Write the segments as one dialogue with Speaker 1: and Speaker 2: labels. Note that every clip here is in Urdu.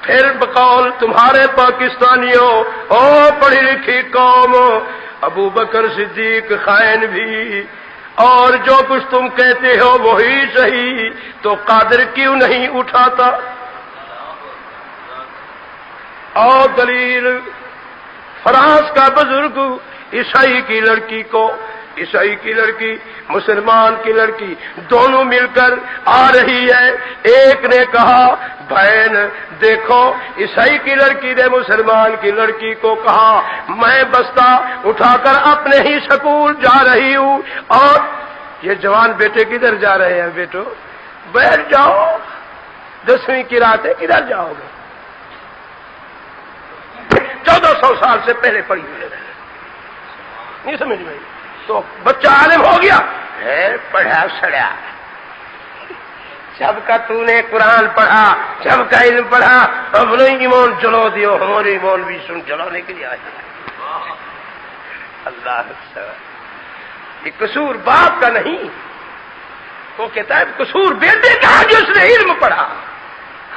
Speaker 1: پھر بقول تمہارے پاکستانیوں، او پڑھی لکھی قوم، ابو بکر صدیق خائن بھی، اور جو کچھ تم کہتے ہو وہی صحیح، تو قادر کیوں نہیں اٹھاتا؟ اور دلیل، فرانس کا بزرگ عیسائی کی لڑکی کو، عیسائی کی لڑکی مسلمان کی لڑکی دونوں مل کر آ رہی ہے، ایک نے کہا بہن دیکھو، عیسائی کی لڑکی نے مسلمان کی لڑکی کو کہا میں بستہ اٹھا کر اپنے ہی سکول جا رہی ہوں، اور یہ جوان بیٹے کدھر جا رہے ہیں؟ بیٹو بیٹھ جاؤ، 10ویں کی رات ہے، کدھر جاؤ گے؟ 1400 سال سے پہلے پڑھی ہوئی ہے، نہیں سمجھ میں؟ تو بچہ عالم ہو گیا ہے، پڑھا سڑا، جب کا تو نے قرآن پڑھا، جب کا علم پڑھا، اب نہیں ایمان جلو دیو، ہمارے ایمان بھی سن جلانے کے لیے آئے۔ اللہ یہ قصور باپ کا نہیں، وہ کہتا ہے قصور بیٹے کا جس نے علم پڑھا۔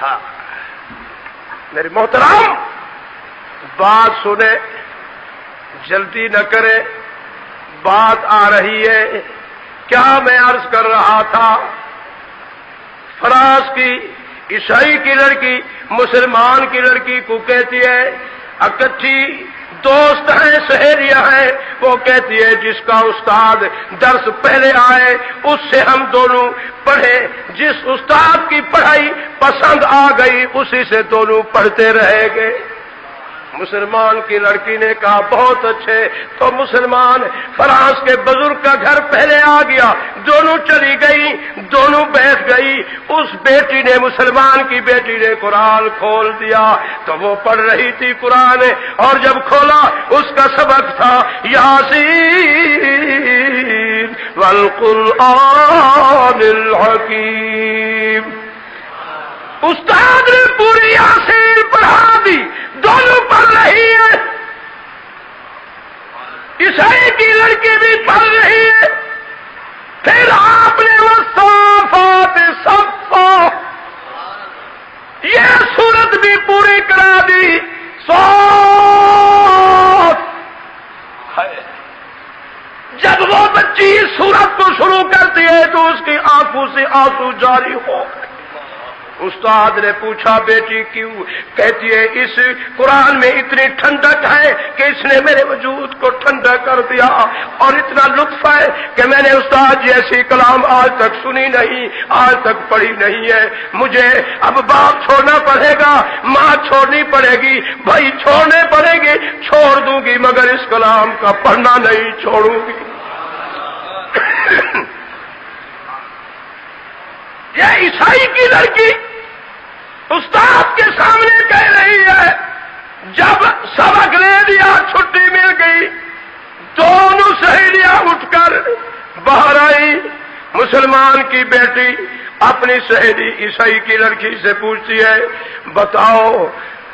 Speaker 1: ہاں میرے محترم، بات سنے، جلدی نہ کرے، بات آ رہی ہے۔ کیا میں عرض کر رہا تھا؟ فرانس کی عیسائی کی لڑکی مسلمان کی لڑکی کو کہتی ہے، اکٹھی دوست ہیں، سہیلیاں ہیں، وہ کہتی ہے جس کا استاد درس پہلے آئے اس سے ہم دونوں پڑھیں، جس استاد کی پڑھائی پسند آ گئی اسی سے دونوں پڑھتے رہیں گے۔ مسلمان کی لڑکی نے کہا بہت اچھے، تو مسلمان فرانس کے بزرگ کا گھر پہلے آ گیا، دونوں چلی گئی، دونوں بیٹھ گئی۔ اس بیٹی نے، مسلمان کی بیٹی نے قرآن کھول دیا تو وہ پڑھ رہی تھی قرآن، اور جب کھولا اس کا سبق تھا یاسین والقرآن الحکیم۔ استاد نے پوری یاسین پڑھا دی، دونوں پڑھ رہی ہے، عیسائی کی لڑکی بھی پڑھ رہی ہے۔ پھر آپ نے وہ صافات صفا، یہ سورت بھی پوری کرا دی۔ صاف، جب وہ بچی اس سورت کو شروع کرتی ہے تو اس کی آنکھوں سے آنسو جاری ہو گئے۔ استاد نے پوچھا بیٹی کیوں؟ کہتی ہے اس قرآن میں اتنی ٹھنڈک ہے کہ اس نے میرے وجود کو ٹھنڈا کر دیا، اور اتنا لطف ہے کہ میں نے استاد جیسی کلام آج تک سنی نہیں، آج تک پڑھی نہیں ہے۔ مجھے اب باپ چھوڑنا پڑے گا، ماں چھوڑنی پڑے گی، بھائی چھوڑنے پڑے گی، چھوڑ دوں گی مگر اس کلام کا پڑھنا نہیں چھوڑوں گی۔ یہ عیسائی کی لڑکی استاد کے سامنے کہہ رہی ہے، جب سبق لے لیا، چھٹی مل گئی، دونوں سہیلیاں اٹھ کر باہر آئی۔ مسلمان کی بیٹی اپنی سہیلی عیسائی کی لڑکی سے پوچھتی ہے بتاؤ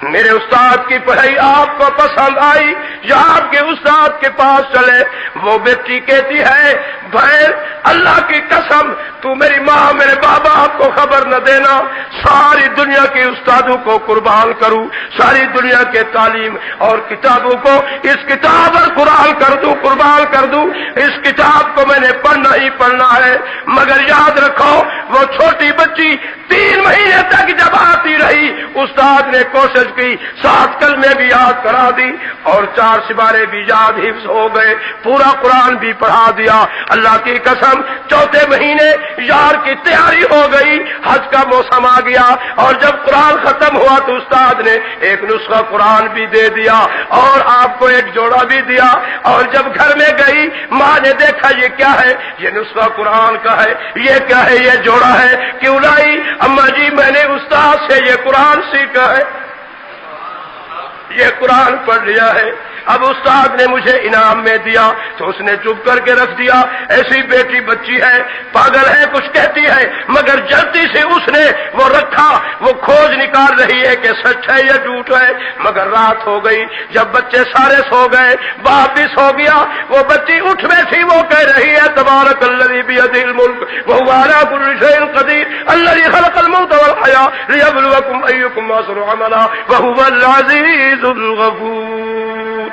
Speaker 1: میرے استاد کی پڑھائی آپ کو پسند آئی یا آپ کے استاد کے پاس چلے؟ وہ بیٹی کہتی ہے بہن اللہ کی قسم تو میری ماں میرے بابا آپ کو خبر نہ دینا، ساری دنیا کے استادوں کو قربان کروں، ساری دنیا کے تعلیم اور کتابوں کو اس کتاب اور قرآن کر دوں، قربان کر دوں۔ اس کتاب کو میں نے پڑھنا ہی پڑھنا ہے، مگر یاد رکھو وہ چھوٹی بچی 3 مہینے تک جب آتی رہی، استاد نے کوشش کی 7 کلمے بھی یاد کرا دی اور 4 سپارے بھی یاد حفظ ہو گئے، پورا قرآن بھی پڑھا دیا۔ اللہ کی قسم 4تھے مہینے یار کی تیاری ہو گئی، حج کا موسم آ گیا، اور جب قرآن ختم ہوا تو استاد نے ایک نسخہ قرآن بھی دے دیا اور آپ کو ایک جوڑا بھی دیا، اور جب گھر میں گئی ماں نے دیکھا یہ کیا ہے؟ یہ نسخہ قرآن کا ہے۔ یہ کیا ہے؟ یہ جوڑا ہے۔ کیوں لائی؟ اماں جی میں نے استاد سے یہ قرآن سیکھا ہے۔ یہ قرآن پڑھ لیا ہے، اب استاد نے مجھے انعام میں دیا تو اس نے چپ کر کے رکھ دیا، ایسی بیٹی بچی ہے، پاگل ہے، کچھ کہتی ہے، مگر جلدی سے اس نے وہ رکھا، وہ کھوج نکال رہی ہے کہ سچ ہے یا جھوٹ ہے، مگر رات ہو گئی، جب بچے سارے سو گئے، باپ بھی سو گیا، وہ بچی اٹھ بیٹھی، وہ کہہ رہی ہے تبارک الذی بیدہ الملک وہو علی کل شیء قدیر الذی خلق الموت والحیاۃ لیبلوکم ایکم احسن عملا وہو العزیز الغفور۔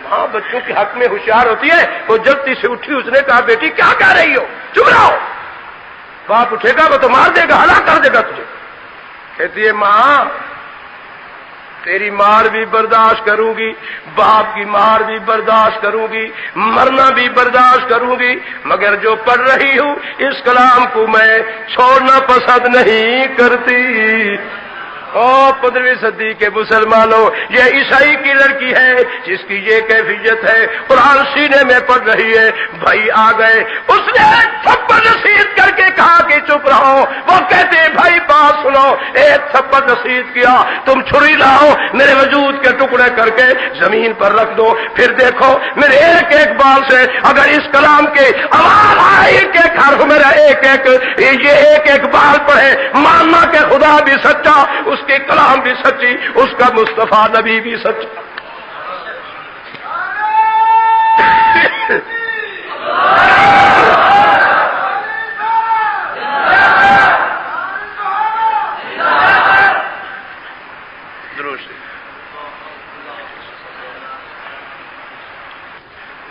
Speaker 1: ہاں بچوں کے حق میں ہوشیار ہوتی ہے، وہ جلدی سے اٹھی، اس نے کہا بیٹی کیا کہہ رہی ہو، چپ رہو، باپ اٹھے گا وہ تو مار دے گا، ہلاک کر دے گا تجھے۔ کہتی ہے ماں تیری مار بھی برداشت کروں گی، باپ کی مار بھی برداشت کروں گی، مرنا بھی برداشت کروں گی، مگر جو پڑھ رہی ہوں اس کلام کو میں چھوڑنا پسند نہیں کرتی۔ او 15ویں صدی کے مسلمانوں، یہ عیسائی کی لڑکی ہے جس کی یہ کیفیت ہے، قرآن سینے میں پڑھ رہی ہے، بھائی آ گئے، اس نے تھپڑ نصیحت کر کے کہا کہ چپ رہو، وہ کہتے ہیں بھائی بات سنو، ایک تھپڑ نصیحت کیا، تم چھری لاؤ، میرے وجود کے ٹکڑے کر کے زمین پر رکھ دو، پھر دیکھو میرے ایک ایک بال سے اگر اس کلام کے آواز آئی کہ گھر میرا ایک ایک بال پڑھے، ماننا کہ خدا بھی سچا، اس کے کلام بھی سچی، اس کا مصطفیٰ نبی بھی سچا۔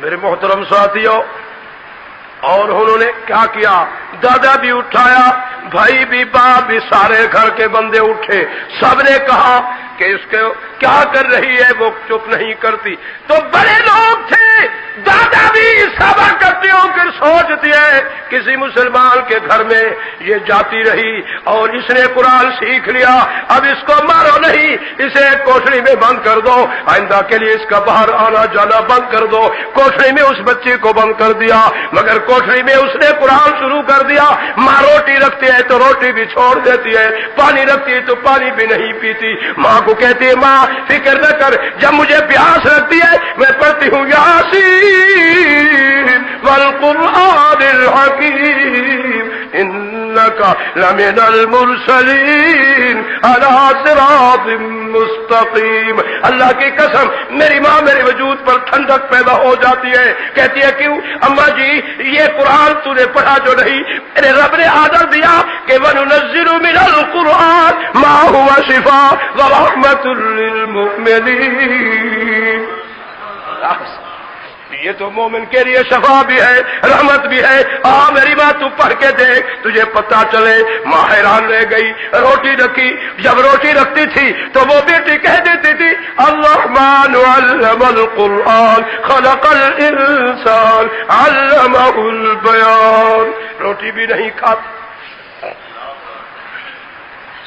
Speaker 1: میرے محترم ساتھیوں، اور انہوں نے کیا کیا، دادا بھی اٹھایا، بھائی بھی، باپ بھی، سارے گھر کے بندے اٹھے، سب نے کہا کہ اس کو کیا کر رہی ہے، وہ چپ نہیں کرتی۔ تو بڑے لوگ تھے، دادا بھی سبا کرتے ہو کر سوچتی ہے کسی مسلمان کے گھر میں یہ جاتی رہی اور اس نے قرآن سیکھ لیا، اب اس کو مارو نہیں، اسے کوٹھڑی میں بند کر دو، آئندہ کے لیے اس کا باہر آنا جانا بند کر دو۔ کوٹھڑی میں اس بچے کو بند کر دیا، مگر کوٹھڑی میں اس نے قرآن شروع کر دیا۔ ماں روٹی رکھتی ہے تو روٹی بھی چھوڑ دیتی ہے، پانی رکھتی ہے تو پانی بھی نہیں پیتی۔ ماں کو کہتی ہے ماں فکر نہ کر، جب مجھے پیاس لگتی ہے میں پڑھتی ہوں یاسین والقرآن الحکیم انک لمن المرسلین علی صراط مستقیم۔ اللہ کی قسم میری ماں میرے وجود پر ٹھنڈک پیدا ہو جاتی ہے، کہتی ہے کیوں اماں جی یہ قرآن تو نے پڑھا جو نہیں، میرے رب نے آرڈر دیا کہ وَنُنَزِّلُ مِنَ الْقُرْآنِ مَا هُوَ شِفَاءٌ وَرَحْمَةٌ لِّلْمُؤْمِنِينَ۔ یہ تو مومن کے لیے شفا بھی ہے، رحمت بھی ہے۔ میری ماں تو پڑھ کے دیکھ تجھے پتہ چلے۔ ماں حیران رہ گئی، روٹی رکھی، جب روٹی رکھتی تھی تو وہ بیٹی کہہ دیتی تھی الرحمن علم القرآن خلق الانسان علمہ البیان۔ روٹی بھی نہیں کھاتی،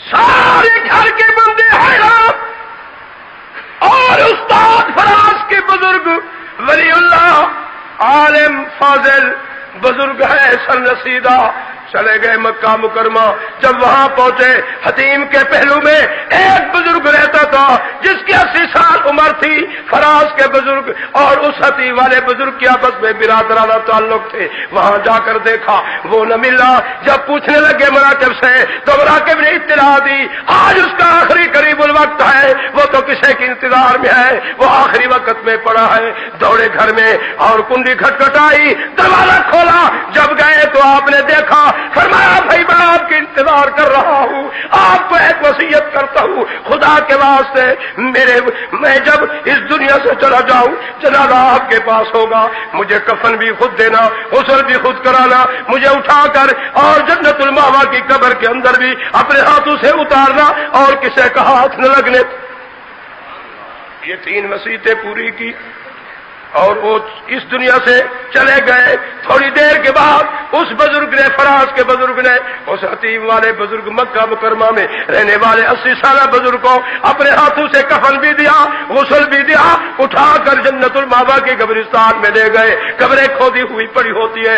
Speaker 1: سارے گھر کے بندے حیران، اور استاد فراز کے بزرگ ولی اللہ عالم فاضل بزرگ ہے سررسیدہ، چلے گئے مکہ مکرمہ۔ جب وہاں پہنچے حتیم کے پہلو میں ایک بزرگ رہتا تھا جس کی 80 سال عمر تھی، فراز کے بزرگ اور اس حتیم والے بزرگ کی آپس میں برادرانہ تعلق تھے۔ وہاں جا کر دیکھا وہ نہ ملا، جب پوچھنے لگے مراکب سے تو مراکب نے اطلاع دی آج اس کا آخری قریب الوقت ہے، وہ تو کسی کے انتظار میں ہے، وہ آخری وقت میں پڑا ہے۔ دوڑے گھر میں اور کنڈی کھٹکھٹائی، دروازہ کھولا، جب گئے تو آپ نے دیکھا، فرمایا بھائی میں آپ کی انتظار کر رہا ہوں، آپ کو ایک وصیت کرتا ہوں خدا کے واسطے، میں جب اس دنیا سے چلا جاؤں جنازہ آپ کے پاس ہوگا، مجھے کفن بھی خود دینا، غسل بھی خود کرانا، مجھے اٹھا کر اور جنت المأویٰ کی قبر کے اندر بھی اپنے ہاتھوں سے اتارنا اور کسی کا ہاتھ نہ لگنے۔ یہ 3 وصیتیں پوری کی اور وہ اس دنیا سے چلے گئے۔ تھوڑی دیر کے بعد اس بزرگ نے، فراز کے بزرگ نے، اس حتیم والے بزرگ مکہ مکرمہ میں رہنے والے 80 سالہ بزرگ کو اپنے ہاتھوں سے کفن بھی دیا، غسل بھی دیا، اٹھا کر جنت المأویٰ کے قبرستان میں لے گئے۔ قبریں کھودی ہوئی پڑی ہوتی ہے،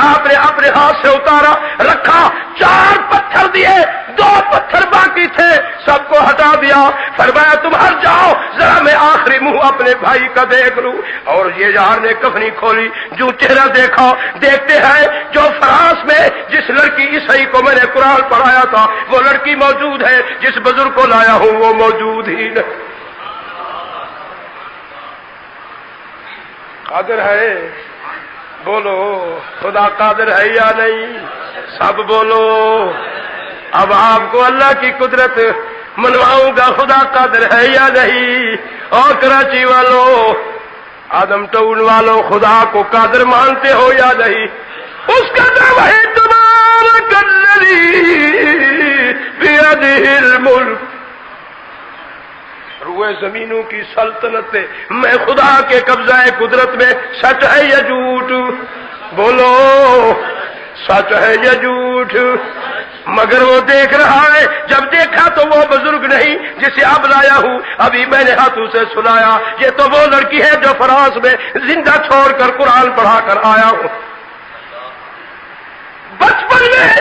Speaker 1: آپ نے اپنے ہاتھ سے اتارا، رکھا، 4 پتھر دیے، 2 پتھر باقی تھے، سب کو ہٹا دیا، فرمایا تم ہٹ جاؤ، ذرا میں آخری منہ اپنے بھائی کا دیکھ لوں۔ اور یہ یار نے کفنی کھولی، جو چہرہ دیکھا، دیکھتے ہیں جو فرانس میں جس لڑکی عیسائی کو میں نے قرآن پڑھایا تھا وہ لڑکی موجود ہے، جس بزرگ کو لایا ہوں وہ موجود ہی نہیں۔ قادر ہے؟ بولو خدا قادر ہے یا نہیں؟ سب بولو۔ اب آپ کو اللہ کی قدرت منواؤں گا، خدا قادر ہے یا نہیں؟ اور کراچی والوں، آدم ٹاؤن والوں، خدا کو قادر مانتے ہو یا نہیں؟ اس کا دعویٰ ہے تبارک الذی بیدہ الملک، روئے زمینوں کی سلطنت میں خدا کے قبضہ قدرت میں، سچ ہے یا جھوٹ؟ بولو سچ ہے یا جھوٹ؟ مگر وہ دیکھ رہا ہے، جب دیکھا تو وہ بزرگ نہیں جسے اب لایا ہوں، ابھی میں نے ہاتھوں سے سنایا، یہ تو وہ لڑکی ہے جو فرانس میں زندہ چھوڑ کر قرآن پڑھا کر آیا ہوں۔ بچپن میں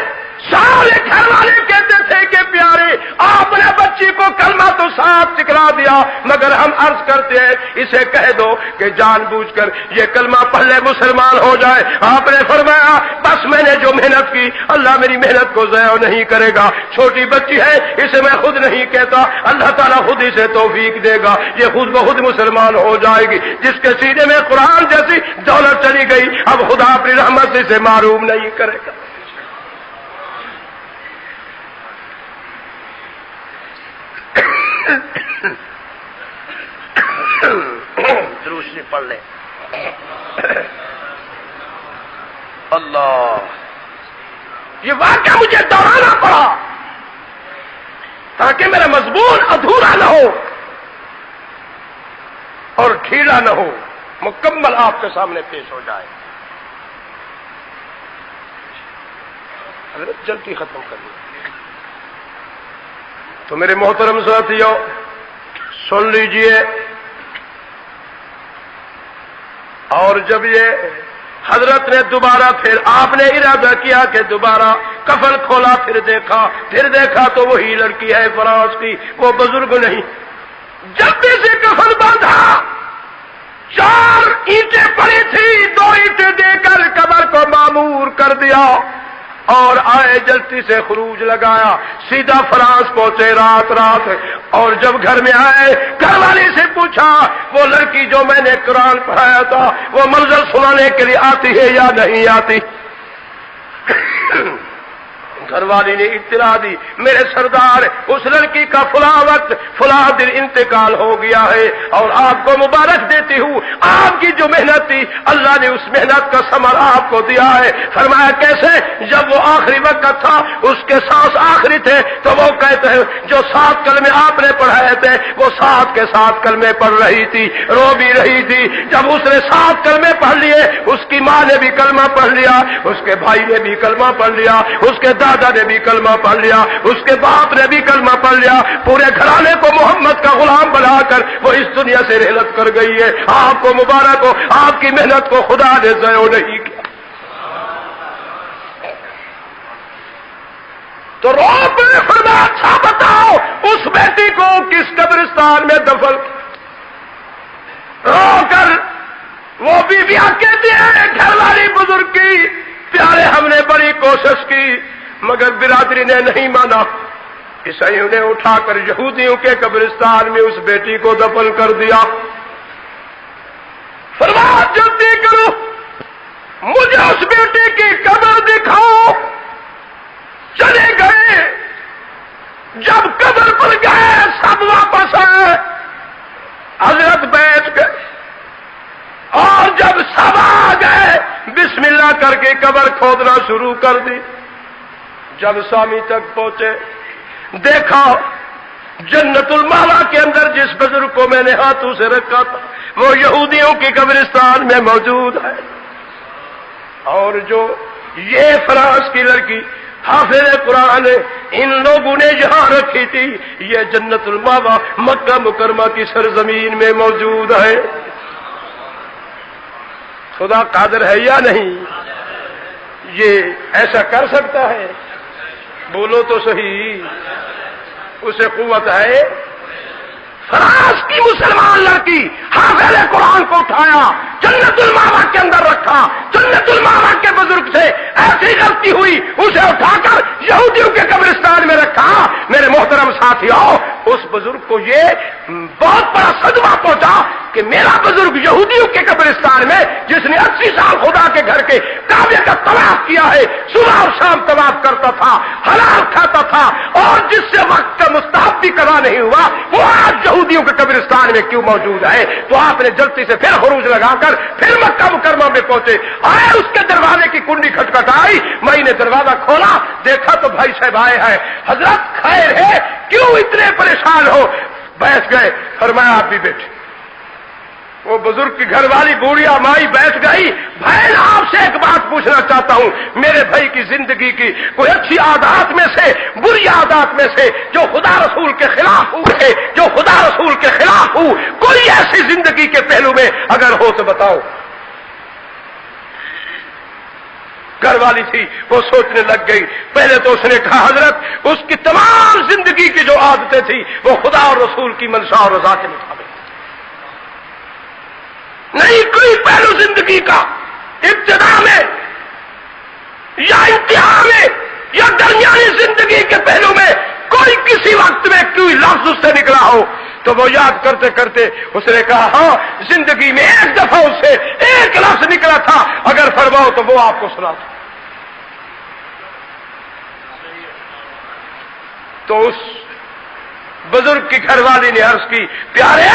Speaker 1: سارے گھر والے کہتے تھے کہ پیارے آپ نے بچی کو کلمہ تو صاف سکھلا دیا، مگر ہم عرض کرتے ہیں اسے کہہ دو کہ جان بوجھ کر یہ کلمہ پڑھ لے، مسلمان ہو جائے۔ آپ نے فرمایا بس میں نے جو محنت کی اللہ میری محنت کو ضائع نہیں کرے گا، چھوٹی بچی ہے اسے میں خود نہیں کہتا، اللہ تعالیٰ خود اسے توفیق دے گا، یہ خود بخود مسلمان ہو جائے گی۔ جس کے سینے میں قرآن جیسی دولت چلی گئی اب خدا اپنی رحمت سے اسے معروم نہیں کرے گا۔ روشنی پڑھ لے اللہ، یہ واقعہ مجھے دوہرانا پڑا تاکہ میرا مضمون ادھورا نہ ہو اور ڈھیلا نہ ہو، مکمل آپ کے سامنے پیش ہو جائے۔ حضرت جلدی ختم کر لیں تو میرے محترم ساتھیوں سن لیجئے، اور جب یہ حضرت نے دوبارہ پھر آپ نے ارادہ کیا کہ دوبارہ کفن کھولا، پھر دیکھا تو وہی لڑکی ہے فرانس کی، وہ بزرگ نہیں۔ جب بھی سے کفن باندھا 4 اینٹیں پڑی تھی، 2 اینٹیں دے کر قبر کو معمور کر دیا اور آئے جلتی سے خروج لگایا، سیدھا فرانس پہنچے رات اور جب گھر میں آئے گھر والی سے پوچھا وہ لڑکی جو میں نے قرآن پڑھایا تھا وہ منظر سنانے کے لیے آتی ہے یا نہیں آتی؟ گھر والی نے اطلاع دی میرے سردار اس لڑکی کا فلاں وقت فلاں دن انتقال ہو گیا ہے اور آپ کو مبارک دیتی ہوں، آپ کی جو محنت تھی اللہ نے اس محنت کا ثمر آپ کو دیا ہے۔ فرمایا کیسے؟ جب وہ آخری وقت تھا اس کے سانس آخری تھے تو وہ کہتے ہیں جو 7 کلمے آپ نے پڑھائے تھے وہ 7 کے 7 کلمے پڑھ رہی تھی، رو بھی رہی تھی۔ جب اس نے 7 کلمے پڑھ لیے، اس کی ماں نے بھی کلمہ پڑھ لیا، اس کے بھائی نے بھی کلمہ پڑھ لیا، اس کے دادا نے بھی کلمہ پڑھ لیا، اس کے باپ نے بھی کلمہ پڑھ لیا، پورے گھرانے کو محمد کا غلام بنا کر وہ اس دنیا سے رحلت کر گئی ہے۔ آپ کو مبارک ہو، آپ کی محنت کو خدا نے ضائع نہیں کیا۔ تو روب نے فرمایا اچھا بتاؤ اس بیٹی کو کس قبرستان میں دفن؟ رو کر وہ بیویاں کہتی ہیں گھر والی بزرگ کی پیارے ہم نے بڑی کوشش کی مگر برادری نے نہیں مانا، عیسائیوں نے اٹھا کر یہودیوں کے قبرستان میں اس بیٹی کو دفن کر دیا۔ فرمایا جلدی کرو مجھے اس بیٹی کی قبر دکھاؤ۔ چلے گئے، جب قبر پر گئے سب واپس آئے، حضرت بیٹھ گئے اور جب سب آ گئے بسم اللہ کر کے قبر کھودنا شروع کر دی۔ جب سامی تک پہنچے دیکھا جنت المالا کے اندر جس بزرگ کو میں نے ہاتھوں سے رکھا تھا وہ یہودیوں کی قبرستان میں موجود ہے، اور جو یہ فرانس کی لڑکی حافظ قرآن ان لوگوں نے یہاں رکھی تھی یہ جنت الماوا مکہ مکرمہ کی سرزمین میں موجود ہے۔ خدا قادر ہے یا نہیں؟ یہ ایسا کر سکتا ہے؟ بولو تو صحیح، اسے قوت ہے۔ فراز کی مسلمان لڑکی حافظ قرآن کو اٹھایا، جنت الماوا کے اندر رکھا، جنت الماوا کے بزرگ سے ایسی غلطی ہوئی اسے اٹھا کر یہودیوں کے قبرستان میں رکھا۔ میرے محترم ساتھیوں، اس بزرگ کو یہ بہت بڑا صدمہ پہنچا کہ میرا بزرگ یہودیوں کے قبرستان میں، جس نے 80 سال خدا کے گھر کے کعبے کا طواف کیا ہے، صبح اور شام طواف کرتا تھا، حلال کھاتا تھا، اور جس سے وقت کا مستحب بھی قضا نہیں ہوا، وہ آج یہودیوں کے قبرستان میں کیوں موجود ہے؟ تو آپ نے جلدی سے پھر خروج لگا کر پھر مکہ مکرمہ میں پہنچے، آئے اس کے دروازے کی کنڈی کھٹکھٹائی، میں نے دروازہ کھولا، دیکھا تو بھائی صاحب آئے ہیں۔ حضرت خیر ہے، کیوں اتنے پریشان ہو؟ بیٹھ گئے، فرمایا آپ بھی بیٹھے۔ وہ بزرگ کی گھر والی بوڑھیا مائی بیٹھ گئی۔ بھائی آپ سے ایک بات پوچھنا چاہتا ہوں، میرے بھائی کی زندگی کی کوئی اچھی عادات میں سے، بری عادات میں سے جو خدا رسول کے خلاف ہوئے، جو خدا رسول کے خلاف ہو، کوئی ایسی زندگی کے پہلو میں اگر ہو تو بتاؤ۔ گھر والی تھی، وہ سوچنے لگ گئی۔ پہلے تو اس نے کہا حضرت اس کی تمام زندگی کی جو عادتیں تھی وہ خدا اور رسول کی منشا اور رضا کے مطابق، نہیں کوئی پہلو زندگی کا ابتدا میں یا انتہا میں یا درمیانی زندگی کے پہلو میں کوئی کسی وقت میں کوئی لفظ اس سے نکلا ہو تو وہ یاد کرتے کرتے اس نے کہا ہاں زندگی میں ایک دفعہ اس سے ایک لفظ نکلا تھا، اگر فرماؤ تو وہ آپ کو سنا تھا۔ تو اس بزرگ کی گھر والی نے عرض کی پیارے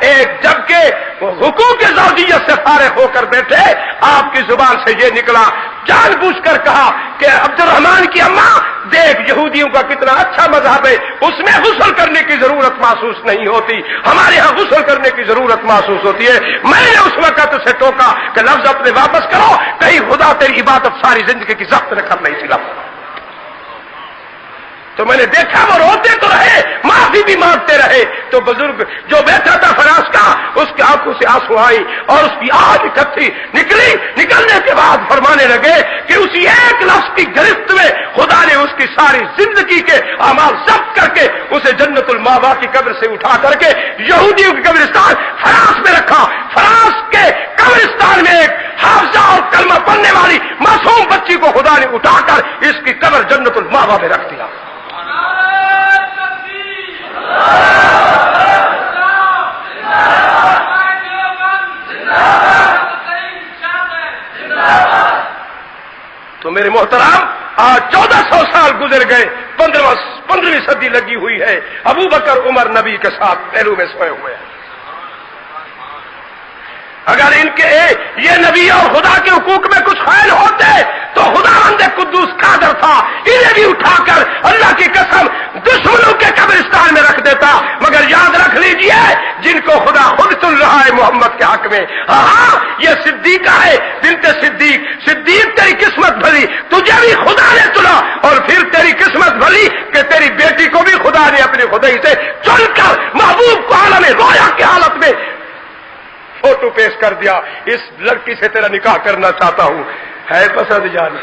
Speaker 1: ایک جبکہ وہ حقوق زوجیت سے فارغ ہو کر بیٹھے، آپ کی زبان سے یہ نکلا، جان بوجھ کر کہا کہ عبد الرحمان کی اماں دیکھ یہودیوں کا کتنا اچھا مذہب ہے، اس میں غسل کرنے کی ضرورت محسوس نہیں ہوتی، ہمارے ہاں غسل کرنے کی ضرورت محسوس ہوتی ہے۔ میں نے اس وقت اسے ٹوکا کہ لفظ اپنے واپس کرو، کہیں خدا تیری عبادت ساری زندگی کی ضبط نہ کر نہیں سی لفظ۔ تو میں نے دیکھا وہ روتے تو رہے، معافی بھی مانگتے رہے، تو بزرگ جو بیٹھا تھا فراز کا، اس کی آنکھوں سے آنسو آئی اور اس کی آہ اکٹھی نکلی۔ نکلنے کے بعد فرمانے لگے کہ اسی ایک لفظ کی گرفت میں خدا نے اس کی ساری زندگی کے اعمال ضبط کر کے اسے جنت الماوا کی قبر سے اٹھا کر کے یہودیوں کی قبرستان فراز میں رکھا۔ فراز کے قبرستان میں ایک حافظہ اور کلمہ پڑھنے والی معصوم بچی کو خدا نے اٹھا کر اس کی قبر جنت الماوا میں رکھ دیا۔ تو میرے محترم آج 1400 سال گزر گئے، 15ویں صدی لگی ہوئی ہے، ابو بکر عمر نبی کے ساتھ پہلو میں سوئے ہوئے ہیں۔ اگر ان کے یہ نبی اور خدا کے حقوق میں کچھ خیال ہوتے تو خدا بند قدوس قادر تھا انہیں بھی اٹھا کر اللہ کی قسم دشمنوں کے قبرستان میں رکھ دیتا، مگر یاد رکھ لیجئے جن کو خدا خود چن رہا ہے محمد کے حق میں، ہاں یہ صدیقہ ہے بنت صدیق، صدیق تیری قسمت بھلی، تجھے بھی خدا نے چنا، اور پھر تیری قسمت بھلی کہ تیری بیٹی کو بھی خدا نے اپنی خدائی سے چن کر محبوب کو عالم رویا کی حالت میں فوٹو پیش کر دیا، اس لڑکی سے تیرا نکاح کرنا چاہتا ہوں، ہے پسند جانے۔